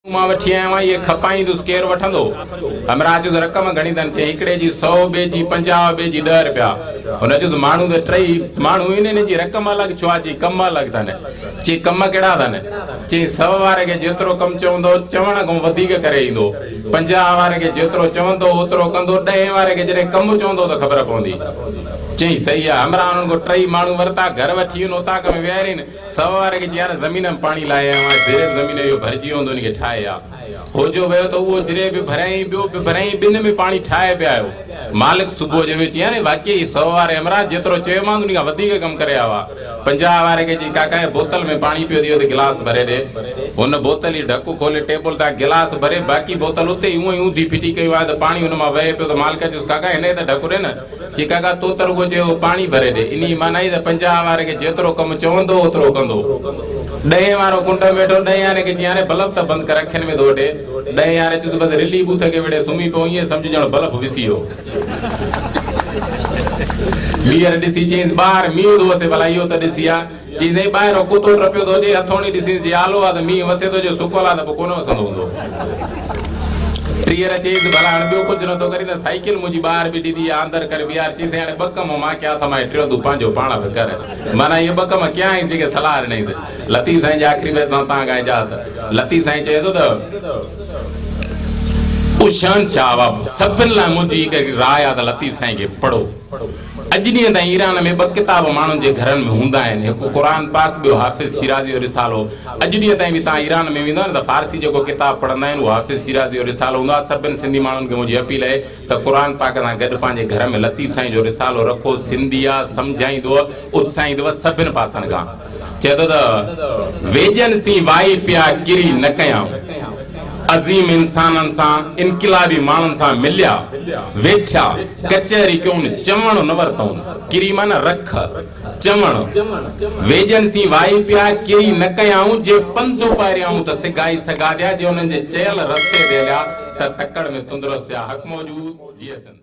मां वठी आया ये खपाई तो केर वठंदो हमरा जो रकम घणी तन चे इकड़े जी 100 बे जी 50 बे जी 10 रुपया हुन जो मानू दे ट्रई मानू इन जी रकम अलग छुआ जी कम अलग तन चे कम केड़ा तन चे 100 वारे के जेतरो कम चवंदो चवण को वधिक करे इंदो 50 वारे के जेतरो चवंदो ओतरो कंदो 10 वारे के जरे कम चवंदो तो खबर पवंदी चई सही है हमरा उनको ट्रई मानू वरता घर वठी नोता कम वेरिन 100 वारे के यार जमीन में पानी लाया जेरे जमीन यो भरजी होंदो नि के ठाया हो जो वे तो वो जरे भी भराई बियो भी भराई बिन में पानी ठाए पे आयो मालिक सुबह जो वेची ने बाकी 100 वारे हमरा जेतरो चयो मां उनी का वधिक कम करे आवा 50 वारे के जी काका बोतल में पानी पियो दियो तो गिलास भरे दे उन बोतल ही ढक्कू खोले टेबल ता गिलास भरे बाकी बोतल उते यूं ही ऊंधी फिटी कई वा तो पानी उन मा वहे पे तो मालिक जो काका इने त ढक्कू रे न जी काका तो तरगो जो पानी भरे दे इनी मानाई त 50 वारे के जेतरो कम चवंदो ओतरो कंदो 10 वारो कुंड बैठो 10 याने के जियाने बल्ब त बंद कर रखन में दोटे 10 यारे जो बस रिली बूथ के वेड़े सुमी पो ये समझ जण बल्ब विसियो बियर दिसी चीज बाहर मी दो से भलाइयो त दिसिया चीजें बाहर कुतो रपियो दो जे हथोनी दिसी जी आलो आ त मी वसे तो जो सुकोला त कोन वसंदो हुंदो ट्रियर चीज भला अणबियो कुछ न तो करी त साइकिल मुजी बाहर भी दीदी अंदर कर बियार चीजें ने बकम मा क्या था मैं ट्रियो दु पांजो पाणा कर माना ये बकम क्या है जी के सलाह नहीं लतीफ साईं आखिरी में ता गा इजाजत लतीफ साईं चए तो उशान शाबाब सबन ला मुजी के राय आ लतीफ साईं के पढ़ो अजनी त ईरान में ब किताब मानन जे घरन में हुंदा है एक कुरान पाक बियो हाफिज शिराजी और रिसालो अजनी त भी ता ईरान में विंदा त फारसी जो किताब पढ़ना है वो हाफिज शिराजी और रिसालो हुंदा सबन सिंधी मानन के मुजी अपील है त कुरान पाक सा गड पांजे घर में लतीफ साईं जो रिसालो रखो सिंधिया समझाइंदो उत्साहिंदो सबन पासन का चेतो त वेजन सी वाई पिया गिरी न कया अजीम इंसानन सा इनकलाबी मानन सा मिलिया वेठा कचहरी क्यों चमण न वरतौन किरी माना रख चमण वेजन सी वाई पिया किरी न कयाऊं जे पंधु पारियाऊं त सिगाई सगा दिया जे उनन जे चयल रस्ते वेलिया त तकड़ में तंदुरुस्त हक मौजूद जीएसएन